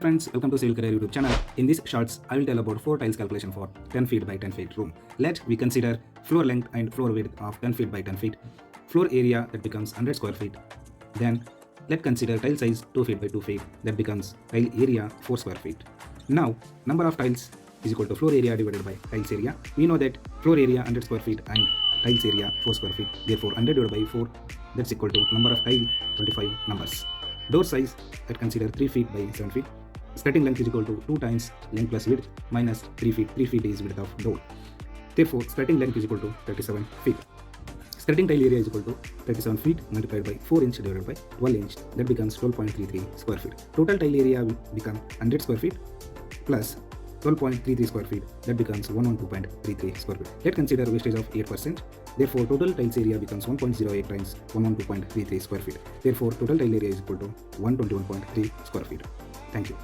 Friends, welcome to Civil Career YouTube channel. In this shorts, I will tell about 4 tiles calculation for 10 feet by 10 feet room. Let we consider floor length and floor width of 10 feet by 10 feet, floor area that becomes 100 square feet. Then let's consider tile size 2 feet by 2 feet that becomes tile area 4 square feet. Now number of tiles is equal to floor area divided by tiles area. We know that floor area 100 square feet and tiles area 4 square feet. Therefore 100 divided by 4, that's equal to number of tile 25 numbers. Door size, let's consider 3 feet by 7 feet. Skirting length is equal to 2 times length plus width minus 3 feet. 3 feet is width of door. Therefore, skirting length is equal to 37 feet. Skirting tile area is equal to 37 feet multiplied by 4 inch divided by 12 inch. That becomes 12.33 square feet. Total tile area will become 100 square feet plus 12.33 square feet. That becomes 112.33 square feet. Let's consider wastage of 8%. Therefore, total tiles area becomes 1.08 times 112.33 square feet. Therefore, total tile area is equal to 121.3 square feet. Thank you.